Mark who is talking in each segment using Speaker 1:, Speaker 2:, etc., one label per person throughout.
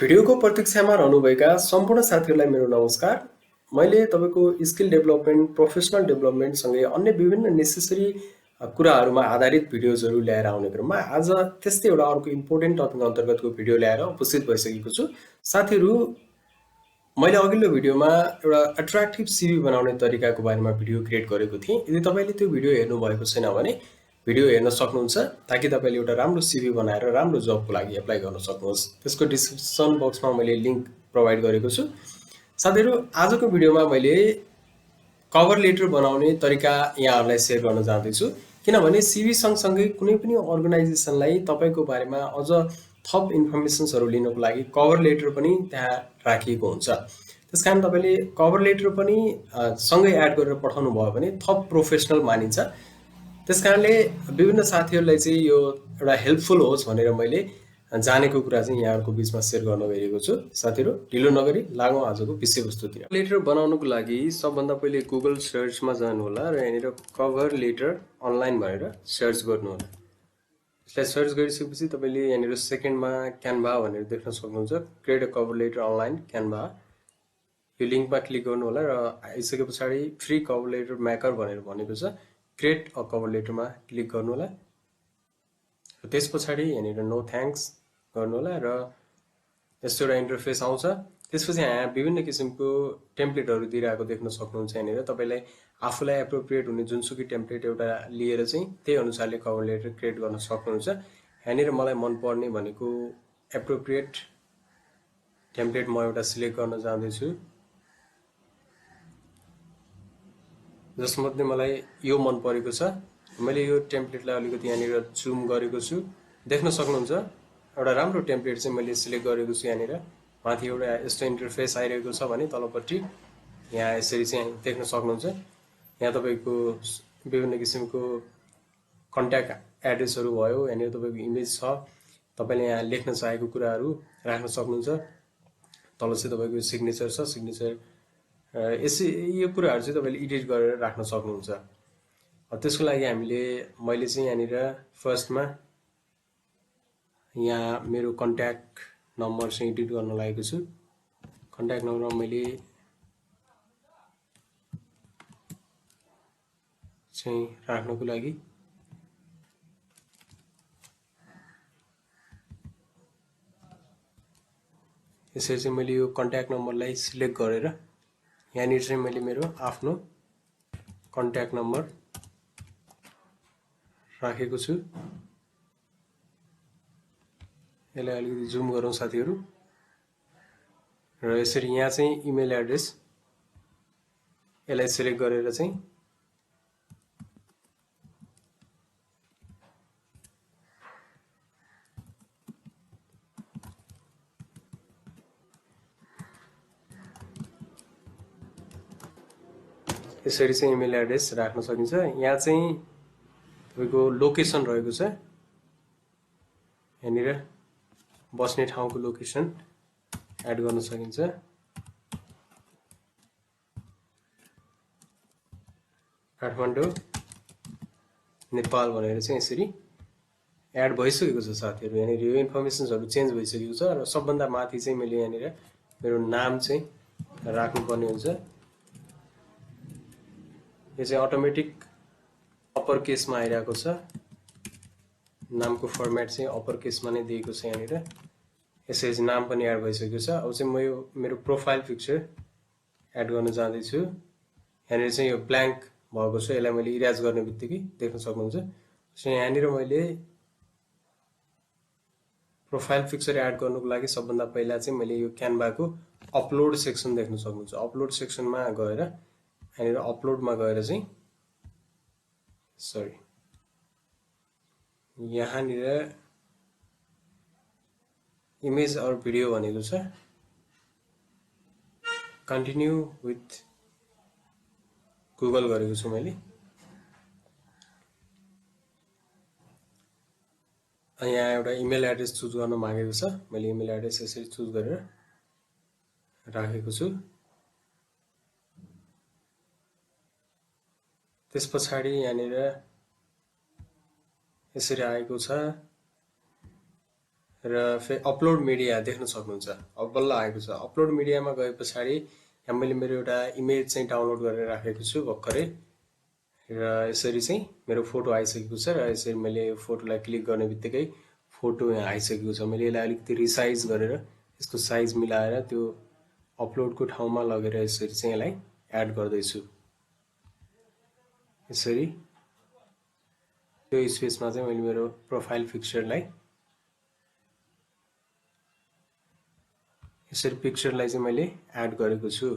Speaker 1: भिडियोको प्रतीक्षामा रहनुभएका सम्पूर्ण साथीहरूलाई मेरो नमस्कार। मैले तपाईको स्किल डेभलपमेन्ट, प्रोफेसनल डेभलपमेन्ट सँगै अन्य विभिन्न नेसेसरी कुराहरूमा आधारित भिडियोजहरू ल्याएर आउने क्रममा आज त्यस्तै एउटा अर्को इम्पोर्टेन्ट टपिक अन्तर्गतको भिडियो ल्याएर उपस्थित भइसकेको छु। साथीहरू, मैले अघिल्लो भिडियोमा एउटा एट्र्याक्टिभ सिभी बनाउने तरिकाको बारेमा भिडियो क्रिएट गरेको थिएँ। यदि तपाईले त्यो भिडियो हेर्नु भएको छैन भने भिडियो हेर्न सक्नुहुन्छ, ताकि तपाईले एउटा राम्रो सिभी बनाएर राम्रो जबको लागि एप्लाई गर्न सक्नुहोस्। त्यसको डिस्क्रिप्सन बक्समा मैले लिंक प्रोभाइड गरेको छु। साथीहरू, आजको भिडियोमा मैले कभर लेटर बनाउने तरिका यहाँहरूलाई सेयर गर्न जाँदैछु, किनभने सिभी सँगसँगै कुनै पनि अर्गनाइजेसनलाई तपाईको बारेमा अझ थप इन्फर्मेसन्सहरू लिनको लागि कभर लेटर पनि त्यहाँ राखिएको हुन्छ। त्यसकारण तपाईले कभर लेटर पनि सँगै एड गरेर पठाउनु भयो भने थप प्रोफेसनल मानिन्छ। त्यसकारणले विभिन्न साथीहरूलाई चाहिँ यो एउटा हेल्पफुल होस् भनेर मैले जानेको कुरा चाहिँ यहाँहरुको बीचमा शेयर गर्न गइरहेको छु। साथीहरु, ढिलो नगरी लागौं आजको विषयवस्तुतिर। लेटर बनाउनको लागि सबभन्दा पहिले गुगल सर्चमा जानु होला र यहाँनिर कभर लेटर अनलाइन भनेर सर्च गर्नु होला। यसलाई सर्च गरिसकेपछि तपाईले यहाँनिर सेकेन्डमा क्यानभा भनेर देख्न सक्नुहुन्छ। Create a cover letter online Canva, यो लिंकमा क्लिक गर्नु होला र आइसकेपछि फ्री कभर लेटर मेकर भनेर भनेको छ। क्रिएट अ कभर लेटरमा क्लिक गर्नु होला। त्यसपछि यहाँनिर नो थ्याङ्क्स गर्नु होला र यस्तो एउटा इन्टरफेस आउँछ। त्यसपछि यहाँ विभिन्न किसिमको टेम्प्लेटहरू दिइरहेको देख्न सक्नुहुन्छ। यहाँनिर तपाईलाई आफूलाई एप्रोप्रिएट हुने जुनसुकै टेम्प्लेट एउटा लिएर चाहिँ त्यही अनुसारले कभर लेटर क्रिएट गर्न सक्नुहुन्छ। यहाँनिर मलाई मन पर्ने भनेको एप्रोप्रिएट टेम्प्लेट म एउटा सिलेक्ट गर्न जाँदैछु, जसमध्ये मलाई यो मन परेको छ। मैले यो टेम्प्लेटलाई अलिकति यहाँनिर जुम गरेको छु, देख्न सक्नुहुन्छ। एउटा राम्रो टेम्प्लेट चाहिँ मैले सिलेक्ट गरेको छु। यहाँनिर माथि एउटा यस्तो इन्टरफेस आइरहेको छ भने तलपट्टि यहाँ यसरी चाहिँ देख्न सक्नुहुन्छ। यहाँ तपाईको विभिन्न किसिमको कन्ट्याक्ट एड्रेसहरू भयो, यहाँनिर तपाईको इमेज छ, तपाईले यहाँ लेख्न चाहेको कुराहरू राख्न सक्नुहुन्छ। तल चाहिँ तपाईको सिग्नेचर छ, सिग्नेचर यो कुराहरू चाहिँ तपाईले एडिट गरेर राख्न सक्नुहुन्छ। त्यसको लागि मैले चाहिँ यहाँनिर फर्स्टमा यहाँ मेरो कन्ट्याक्ट नम्बर चाहिँ एडिट गर्न लागेको छु। कन्ट्याक्ट नम्बरमा मैले चाहिँ राख्नको लागि यसरी चाहिँ मैले यो कन्ट्याक्ट नम्बरलाई सिलेक्ट गरेर यहाँनिर चाहिँ मैले मेरो आफ्नो कन्ट्याक्ट नम्बर राखेको छु। यसलाई अलिकति जुम गरौँ साथीहरु। र यसरी यहाँ चाहिँ इमेल एड्रेस यसलाई सिलेक्ट गरेर चाहिँ यसरी चाहिँ इमेल एड्रेस राख्न सकिन्छ। यहाँ चाहिँ तपाईको लोकेसन रहेको छ, यहाँनिर बस्ने ठाउँको लोकेसन एड गर्न सकिन्छ। काठमाडौँ नेपाल भनेर चाहिँ यसरी एड भइसकेको छ साथीहरु। यहाँनिर यो इन्फर्मेसन्सहरु चेन्ज भइसकेको छ र सबभन्दा माथि चाहिँ मैले यहाँनिर मेरो नाम चाहिँ राख्नुपर्ने हुन्छ। यो चाहिँ अटोमेटिक अप्पर केसमा आइरहेको छ। नामको फर्मेट चाहिँ अप्पर केसमा नै दिएको छ। यहाँनिर यसरी चाहिँ नाम पनि एड भइसकेको छ। अब चाहिँ म यो मेरो प्रोफाइल पिक्चर एड गर्न जाँदैछु। यहाँनिर चाहिँ यो ब्ल्याङ्क भएको छ, यसलाई मैले इरेज गर्ने बित्तिकै देख्न सक्नुहुन्छ। सो यहाँनिर मैले प्रोफाइल पिक्चर एड गर्नको लागि सबभन्दा पहिला चाहिँ मैले यो क्यानभाको अपलोड सेक्सन देख्न सक्नुहुन्छ। अपलोड सेक्सनमा गएर यहाँनिर अपलोडमा गएर चाहिँ यहाँनिर इमेज अर भिडियो भनेको छ। कन्टिन्यू विथ गुगल गरेको छु मैले। यहाँ एउटा इमेल एड्रेस चुज गर्न मागेको छ, मैले इमेल एड्रेस यसरी चुज गरेर राखेको छु। त्यसपछि यहाँनिर यसरी आएको छ र फेरि अपलोड मिडिया देख्न सक्नुहुन्छ। अब बल्ल आएको छ। अपलोड मिडियामा गए पछाडि यहाँ मैले मेरो एउटा इमेज चाहिँ डाउनलोड गरेर राखेको छु भर्खरै, र यसरी चाहिँ मेरो फोटो आइसकेको छ। र यसरी मैले फोटोलाई क्लिक गर्ने बित्तिकै फोटो यहाँ आइसकेको छ। मैले यसलाई अलिकति रिसाइज गरेर यसको साइज मिलाएर त्यो अपलोडको ठाउँमा लगेर यसरी चाहिँ यसलाई एड गर्दैछु। यसरी त्यो स्पेसमा चाहिँ मैले मेरो प्रोफाइल पिक्चरलाई यसरी पिक्चरलाई चाहिँ मैले एड गरेको छु।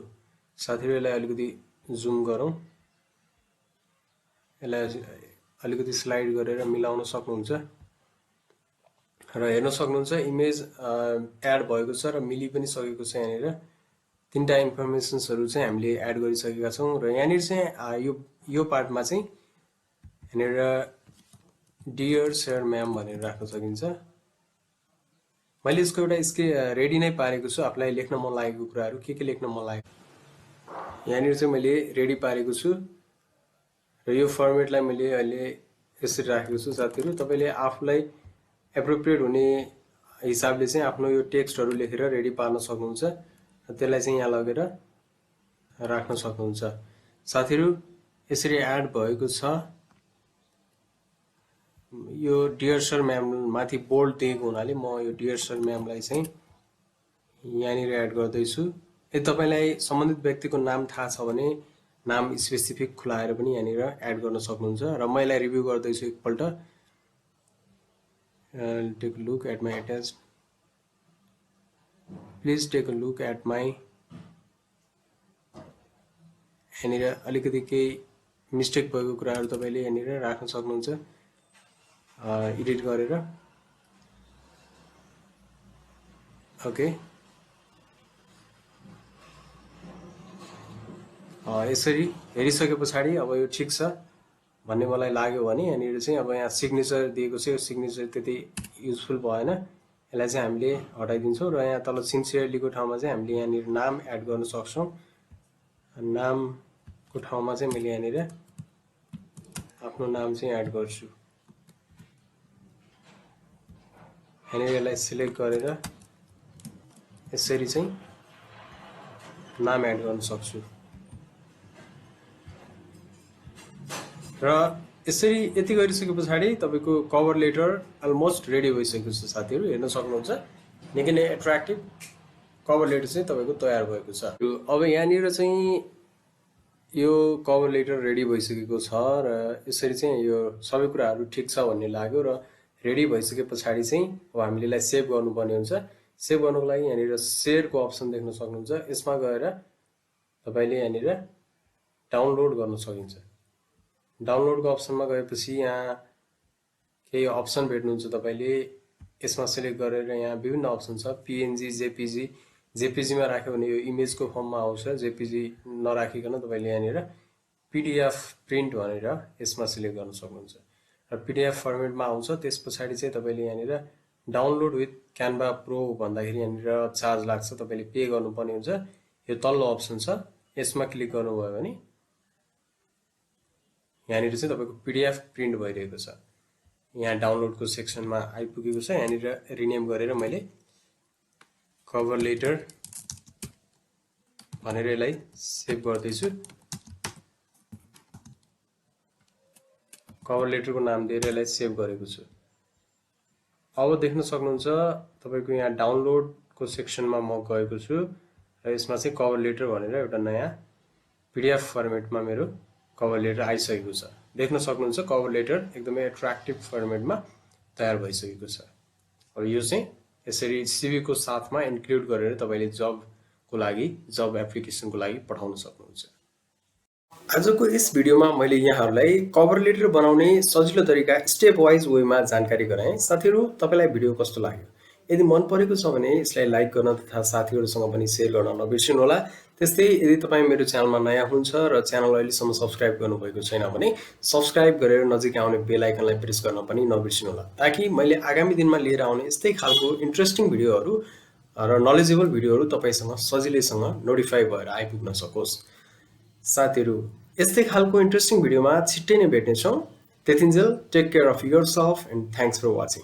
Speaker 1: साथीहरु यसलाई अलिकति जुम गरौँ, यसलाई अलिकति स्लाइड गरेर मिलाउन सक्नुहुन्छ र हेर्न सक्नुहुन्छ इमेज एड भएको छ र मिलि पनि सकेको छ। यहाँनिर तीनटा इन्फर्मेसन्सहरु चाहिँ हामीले एड गरिसकेका छौं र यहाँनिर चाहिँ यो पार्टमा चाहिँ यहाँनिर डियर सर म्याम भनेर राख्न सकिन्छ। मैले यसको एउटा रेडी नै पारेको छु। आफुलाई लेख्न मन लागेको कुराहरु के लेख्न मन लाग्यो यहाँनिर चाहिँ मैले रेडी पारेको छु र यो फर्मेटलाई मैले अहिले यसरी राखेको छु। साथीहरु तपाईले आफुलाई एप्रोप्रिएट हुने हिसाबले चाहिँ आफ्नो यो टेक्स्टहरु लेखेर रेडी पार्न सक्नुहुन्छ र त्यसलाई चाहिँ यहाँ लगेर राख्न सक्नुहुन्छ। साथीहरु यसरी एड भएको छ। यो डियर सर म्याम माथि बोल्ड दिएको हुनाले म यो डियर सर म्यामलाई चाहिँ यहाँनिर एड गर्दैछु। यदि तपाईलाई सम्बन्धित व्यक्तिको नाम थाहा छ भने नाम स्पेसिफिक खुलाएर पनि यहाँनिर एड गर्न सक्नुहुन्छ र म यसलाई रिभ्यू गर्दैछु एकपल्ट। Take a look at my attached, please take a look at my, यहाँनिर अलिकति केही मिस्टेक भएको कुराहरु तपाईले यहाँनिर राख्न सक्नुहुन्छ एडिट गरेर। ओके, यसरी हेरिसके पछाडि अब यो ठीक छ भन्ने मलाई लाग्यो भने यहाँनिर चाहिँ अब यहाँ सिग्नेचर दिएको छ। यो सिग्नेचर त्यति युजफुल भएन, यसलाई चाहिँ हामीले हटाइदिन्छौँ र यहाँ तल सिन्सियरलीको ठाउँमा चाहिँ हामीले यहाँनिर नाम एड गर्न सक्छौं। नामको ठाउँमा चाहिँ मैले यहाँनिर आफ्नो नाम चाहिँ एड गर्छु। यहाँनिर यसलाई सिलेक्ट गरेर यसरी चाहिँ नाम एड गर्न सक्छु र यसरी यति गरिसके पछाडि तपाईको कभर लेटर अलमोस्ट रेडी भइसकेको छ। साथीहरु हेर्न सक्नुहुन्छ निकै नै एट्र्याक्टिभ कभर लेटर चाहिँ तपाईको तयार भएको छ। अब यहाँनिर चाहिँ यो कभर लेटर रेडी भइसकेको छ र यसरी चाहिँ यो सबै कुराहरु ठीक छ भन्ने लाग्यो र रेडी भइसके पछाडि चाहिँ अब हामीले यसलाई सेभ गर्नुपर्ने हुन्छ। सेभ गर्नको लागि यहाँनिर शेयरको अप्सन देख्न सक्नुहुन्छ। यसमा गएर तपाईले यहाँनिर डाउनलोड गर्न सकिन्छ। डाउनलोडको अप्सनमा गएपछि यहाँ केही अप्सन भेट्नुहुन्छ तपाईले। यसमा सिलेक्ट गरेर यहाँ विभिन्न अप्सन छ, पीएनजी, जेपीजी। जेपीजी मा राख्यो भने यो इमेजको फर्ममा आउँछ। जेपीजी नराखिकन तपाईले यहाँनिर पीडीएफ प्रिन्ट भनेर यसमा सिलेक्ट गर्न सक्नुहुन्छ र पीडीएफ फर्मेटमा आउँछ। त्यसपछि चाहिँ तपाईले यहाँनिर डाउनलोड विथ क्यानभा प्रो भन्दाखेरि यहाँनिर चार्ज लाग्छ, तपाईले पे गर्नुपर्ने हुन्छ। यो तल्लो अप्सन छ, यसमा क्लिक गर्नुभयो भने यहाँनिर चाहिँ तपाईको पीडीएफ प्रिन्ट भइरहेको छ। यहाँ डाउनलोडको सेक्सनमा आइपुगेको छ। यहाँनिर रिनेम गरेर मैले कभर लेटर भनेर यसलाई सेभ गर्दैछु। कभर लेटरको नाम दिएर यसलाई सेभ गरेको छु। अब देख्न सक्नुहुन्छ तपाईको यहाँ डाउनलोडको सेक्सनमा म गएको छु र यसमा चाहिँ कभर लेटर भनेर एउटा नयाँ पीडीएफ फर्मेटमा मेरो कभर लेटर आइसकेको छ। देख्न सक्नुहुन्छ कभर लेटर एकदमै एट्र्याक्टिभ फर्मेटमा तयार भइसकेको छ। अब यो चाहिँ यसरी सीवी को साथमा इन्क्लुड गरेर तपाईले जबको लागि, जब एप्लिकेसनको लागि पठाउन सक्नुहुन्छ। आजको यस भिडियोमा मैले यहाँहरुलाई कभर लेटर बनाउने सजिलो तरिका स्टेप वाइज वेमा जानकारी गराएँ। साथीहरु तपाईलाई भिडियो कस्तो लाग्यो? यदि मन परेको छ भने यसलाई लाइक गर्न तथा साथीहरुसँग पनि शेयर गर्न नबिर्सिनु होला। त्यस्तै यदि तपाई मेरो च्यानलमा नयाँ हुनुहुन्छ र च्यानल अहिलेसम्म सब्स्क्राइब गर्नुभएको छैन भने सब्स्क्राइब गरेर नजिकै आउने बेल आइकनलाई प्रेस गर्न पनि नबिर्सिनु होला, ताकि मैले आगामी दिनमा लिएर आउने यस्तै खालको इन्ट्रेस्टिङ भिडियोहरु र नलेजेबल भिडियोहरु तपाईसँग सजिलैसँग नोटिफाई भएर आइपुग्न सकोस्। साथीहरु यस्तै खालको इन्ट्रेस्टिङ भिडियोमा छिट्टै नै भेट्ने छौं। त्यतिन्जेल take care of yourself and thanks for watching.